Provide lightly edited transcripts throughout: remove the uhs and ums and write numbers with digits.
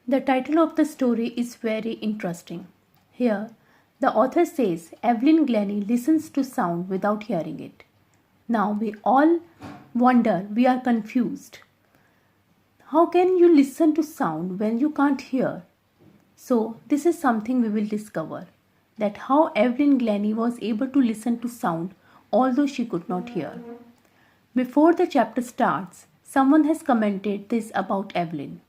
The title of the story is very interesting. Here, the author says Evelyn Glennie listens to sound without hearing it. Now we all wonder, we are confused. How can you listen to sound when you can't hear? So, this is something we will discover, that how Evelyn Glennie was able to listen to sound although she could not hear. Before the chapter starts, someone has commented this about Evelyn.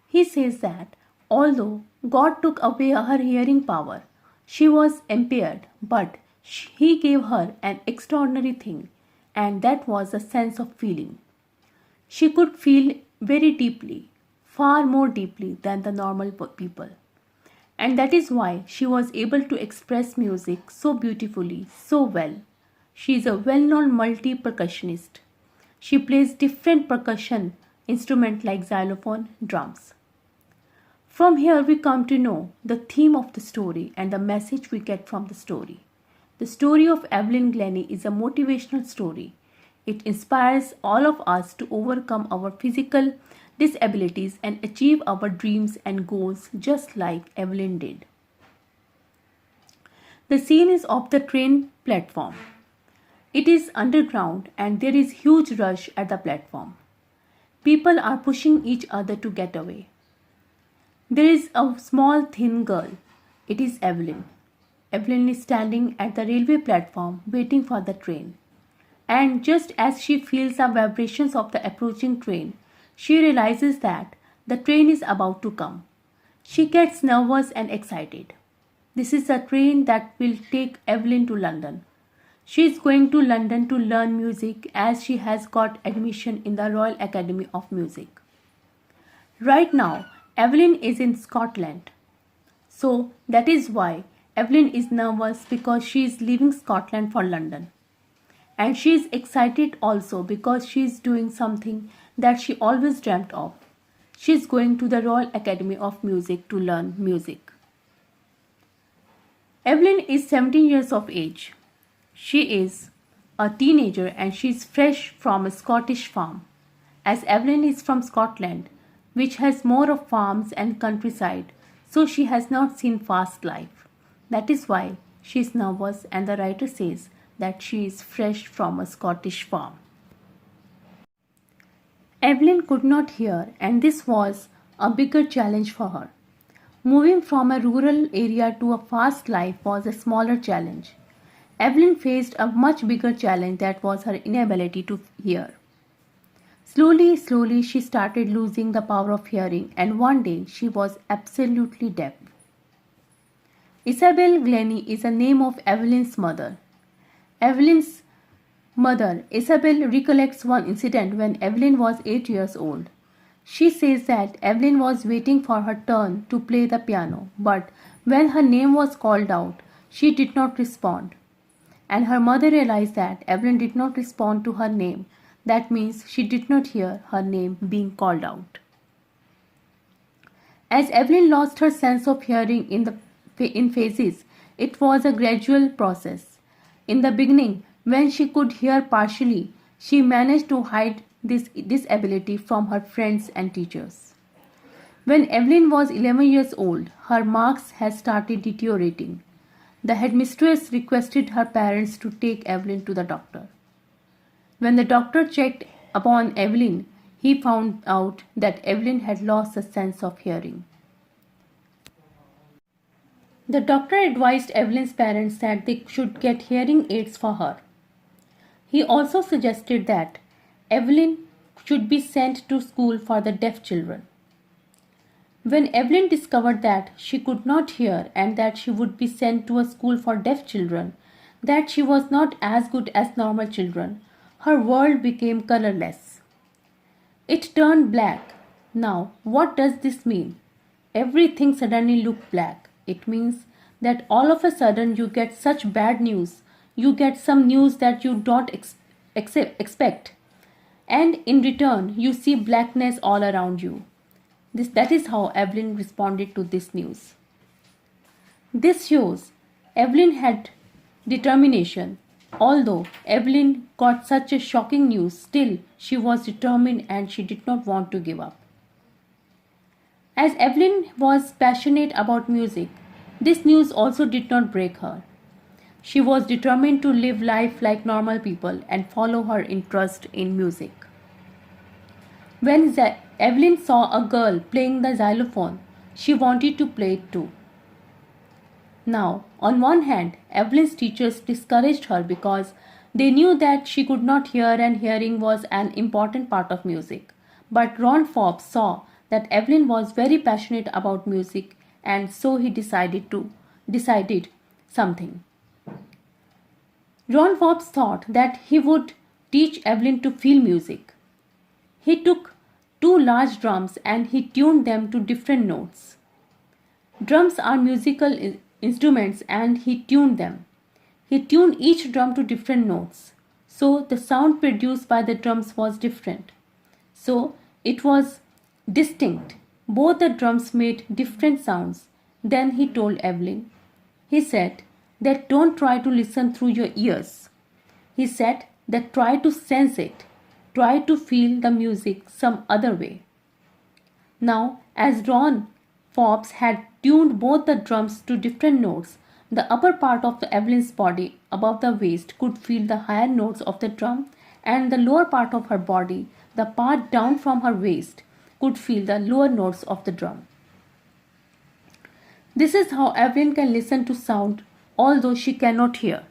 He says that although God took away her hearing power, she was impaired, but He gave her an extraordinary thing, and that was a sense of feeling. She could feel very deeply, far more deeply than the normal people. And that is why she was able to express music so beautifully, so well. She is a well known multi percussionist. She plays different percussion instruments like xylophone, drums. From here, we come to know the theme of the story and the message we get from the story. The story of Evelyn Glennie is a motivational story. It inspires all of us to overcome our physical disabilities and achieve our dreams and goals just like Evelyn did. The scene is of the train platform. It is underground and there is huge rush at the platform. People are pushing each other to get away. There is a small thin girl. It is Evelyn. Evelyn is standing at the railway platform waiting for the train. And just as she feels the vibrations of the approaching train, she realizes that the train is about to come. She gets nervous and excited. This is a train that will take Evelyn to London. She is going to London to learn music as she has got admission in the Royal Academy of Music. Right now, Evelyn is in Scotland. So that is why Evelyn is nervous, because she is leaving Scotland for London. And she is excited also because she is doing something that she always dreamt of. She is going to the Royal Academy of Music to learn music. Evelyn is 17 years of age. She is a teenager and she is fresh from a Scottish farm. As Evelyn is from Scotland, which has more of farms and countryside, so she has not seen fast life. That is why she is nervous, and the writer says that she is fresh from a Scottish farm. Evelyn could not hear, and this was a bigger challenge for her. Moving from a rural area to a fast life was a smaller challenge. Evelyn faced a much bigger challenge, that was her inability to hear. Slowly, she started losing the power of hearing, and one day she was absolutely deaf. Isabel Glennie is the name of Evelyn's mother. Evelyn's mother, Isabel, recollects one incident when Evelyn was 8 years old. She says that Evelyn was waiting for her turn to play the piano, but when her name was called out, she did not respond. And her mother realized that Evelyn did not respond to her name. That means she did not hear her name being called out. As Evelyn lost her sense of hearing in phases, it was a gradual process. In the beginning, when she could hear partially, she managed to hide this disability from her friends and teachers. When Evelyn was 11 years old, her marks had started deteriorating. The headmistress requested her parents to take Evelyn to the doctor. When the doctor checked upon Evelyn, he found out that Evelyn had lost the sense of hearing. The doctor advised Evelyn's parents that they should get hearing aids for her. He also suggested that Evelyn should be sent to school for the deaf children. When Evelyn discovered that she could not hear and that she would be sent to a school for deaf children, that she was not as good as normal children, her world became colorless. It turned black. Now, what does this mean? Everything suddenly looked black. It means that all of a sudden you get such bad news. You get some news that you don't expect. And in return, you see blackness all around you. That is how Evelyn responded to this news. This shows Evelyn had determination. Although Evelyn got such a shocking news, still she was determined and she did not want to give up. As Evelyn was passionate about music, this news also did not break her. She was determined to live life like normal people and follow her interest in music. When Evelyn saw a girl playing the xylophone, she wanted to play it too. Now, on one hand, Evelyn's teachers discouraged her because they knew that she could not hear and hearing was an important part of music. But Ron Forbes saw that Evelyn was very passionate about music and so he decided something. Ron Forbes thought that he would teach Evelyn to feel music. He took two large drums and he tuned them to different notes. Drums are musical instruments and he tuned them. He tuned each drum to different notes. So the sound produced by the drums was different. So it was distinct. Both the drums made different sounds. Then he told Evelyn. He said that don't try to listen through your ears. He said that try to sense it. Try to feel the music some other way. Now, as Ron Forbes had tuned both the drums to different notes, the upper part of Evelyn's body above the waist could feel the higher notes of the drum, and the lower part of her body, the part down from her waist, could feel the lower notes of the drum. This is how Evelyn can listen to sound although she cannot hear.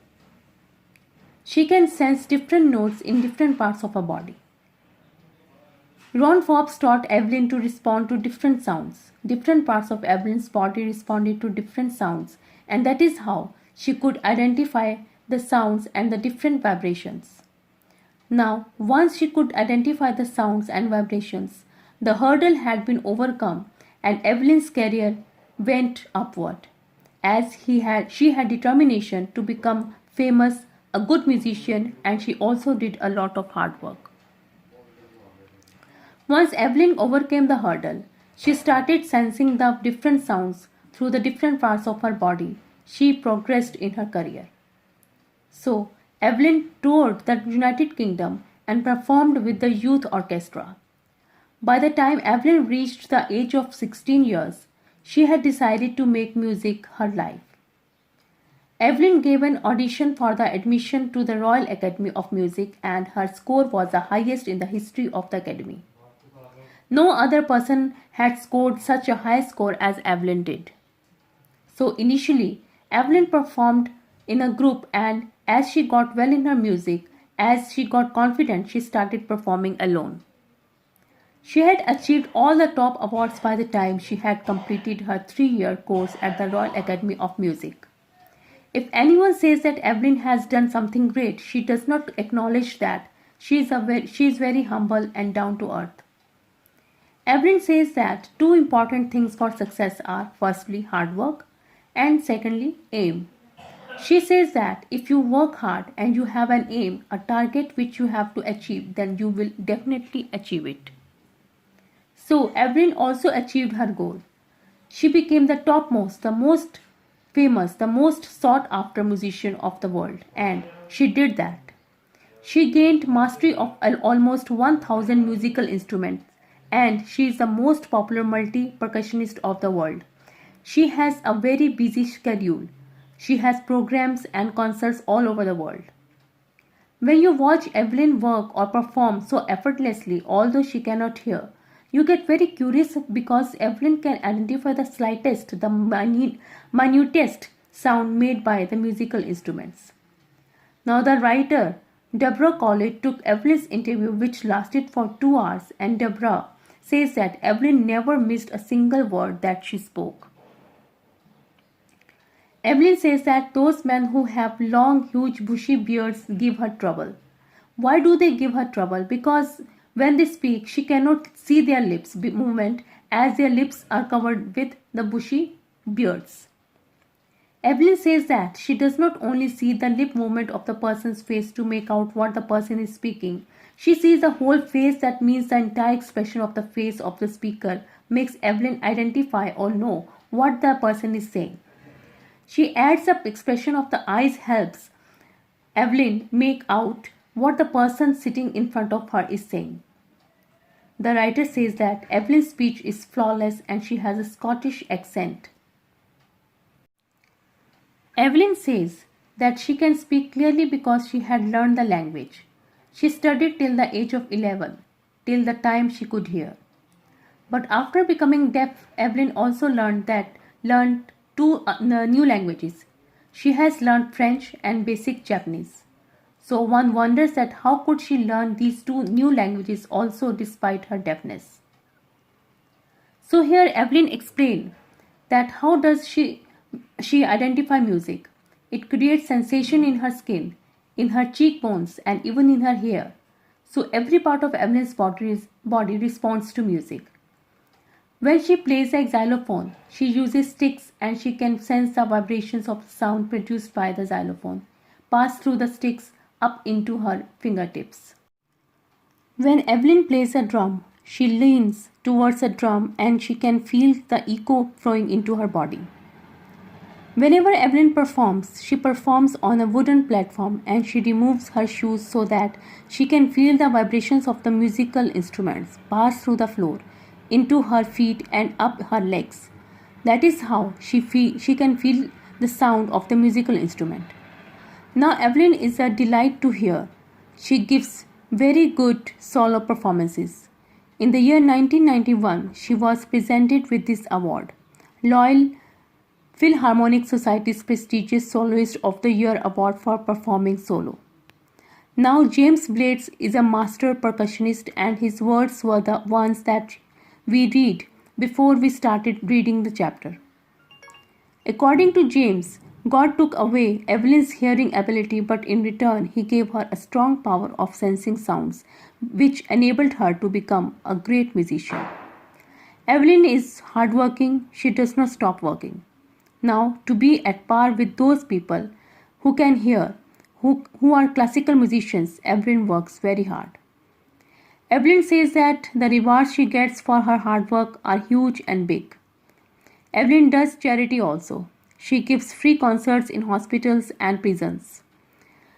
She can sense different notes in different parts of her body. Ron Forbes taught Evelyn to respond to different sounds. Different parts of Evelyn's body responded to different sounds, and that is how she could identify the sounds and the different vibrations. Now, once she could identify the sounds and vibrations, the hurdle had been overcome and Evelyn's career went upward. As she had determination to become famous, a good musician, and she also did a lot of hard work. Once Evelyn overcame the hurdle, she started sensing the different sounds through the different parts of her body. She progressed in her career. So, Evelyn toured the United Kingdom and performed with the youth orchestra. By the time Evelyn reached the age of 16 years, she had decided to make music her life. Evelyn gave an audition for the admission to the Royal Academy of Music and her score was the highest in the history of the Academy. No other person had scored such a high score as Evelyn did. So initially, Evelyn performed in a group and as she got well in her music, as she got confident, she started performing alone. She had achieved all the top awards by the time she had completed her 3-year course at the Royal Academy of Music. If anyone says that Evelyn has done something great, she does not acknowledge that. She is very humble and down to earth. Evelyn says that two important things for success are firstly hard work and secondly aim. She says that if you work hard and you have an aim, a target which you have to achieve, then you will definitely achieve it. So Evelyn also achieved her goal. She became the topmost, the most famous, the most sought after musician of the world, and she did that. She gained mastery of almost 1000 musical instruments and she is the most popular multi-percussionist of the world. She has a very busy schedule. She has programs and concerts all over the world. When you watch Evelyn work or perform so effortlessly, although she cannot hear, you get very curious because Evelyn can identify the slightest, the minutest sound made by the musical instruments. Now the writer Deborah Collett took Evelyn's interview which lasted for 2 hours and Deborah says that Evelyn never missed a single word that she spoke. Evelyn says that those men who have long, huge, bushy beards give her trouble. Why do they give her trouble? Because when they speak, she cannot see their lips movement as their lips are covered with the bushy beards. Evelyn says that she does not only see the lip movement of the person's face to make out what the person is speaking. She sees the whole face, that means the entire expression of the face of the speaker makes Evelyn identify or know what the person is saying. She adds up expression of the eyes helps Evelyn make out what the person sitting in front of her is saying. The writer says that Evelyn's speech is flawless and she has a Scottish accent. Evelyn says that she can speak clearly because she had learned the language. She studied till the age of 11, till the time she could hear. But after becoming deaf, Evelyn also learned two new languages. She has learned French and basic Japanese. So one wonders that how could she learn these two new languages also despite her deafness. So here Evelyn explained that how does she identify music. It creates sensation in her skin, in her cheekbones and even in her hair. So every part of Evelyn's body responds to music. When she plays a xylophone, she uses sticks and she can sense the vibrations of the sound produced by the xylophone pass through the sticks up into her fingertips. When Evelyn plays a drum, she leans towards a drum and she can feel the echo flowing into her body. Whenever Evelyn performs, she performs on a wooden platform and she removes her shoes so that she can feel the vibrations of the musical instruments pass through the floor, into her feet and up her legs. That is how she can feel the sound of the musical instrument. Now Evelyn is a delight to hear. She gives very good solo performances. In the year 1991, she was presented with this award, Royal Philharmonic Society's prestigious Soloist of the Year award for performing solo. Now James Blades is a master percussionist and his words were the ones that we read before we started reading the chapter. According to James, God took away Evelyn's hearing ability, but in return he gave her a strong power of sensing sounds, which enabled her to become a great musician. Evelyn is hardworking, she does not stop working. Now, to be at par with those people who can hear, who are classical musicians, Evelyn works very hard. Evelyn says that the rewards she gets for her hard work are huge and big. Evelyn does charity also. She gives free concerts in hospitals and prisons.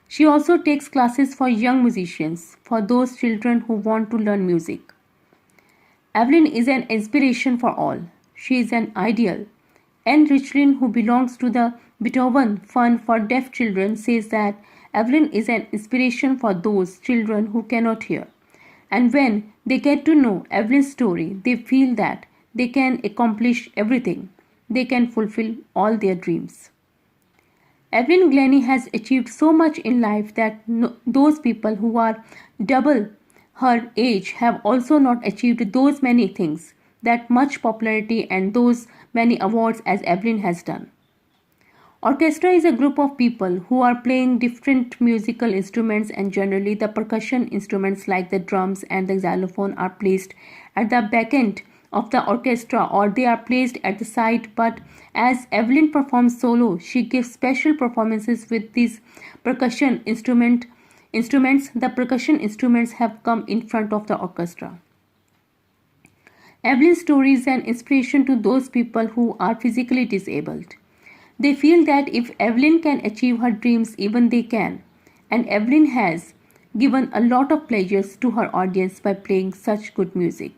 She also takes classes for young musicians, for those children who want to learn music. Evelyn is an inspiration for all. She is an ideal. Anne Richlin, who belongs to the Beethoven Fund for Deaf Children, says that Evelyn is an inspiration for those children who cannot hear. And when they get to know Evelyn's story, they feel that they can accomplish everything. They can fulfill all their dreams. Evelyn Glennie has achieved so much in life that those people who are double her age have also not achieved those many things, that much popularity and those many awards as Evelyn has done. Orchestra is a group of people who are playing different musical instruments, and generally the percussion instruments like the drums and the xylophone are placed at the back end of the orchestra or they are placed at the side, but as Evelyn performs solo, she gives special performances with these percussion instruments. The percussion instruments have come in front of the orchestra. Evelyn's story is an inspiration to those people who are physically disabled. They feel that if Evelyn can achieve her dreams, even they can. And Evelyn has given a lot of pleasures to her audience by playing such good music.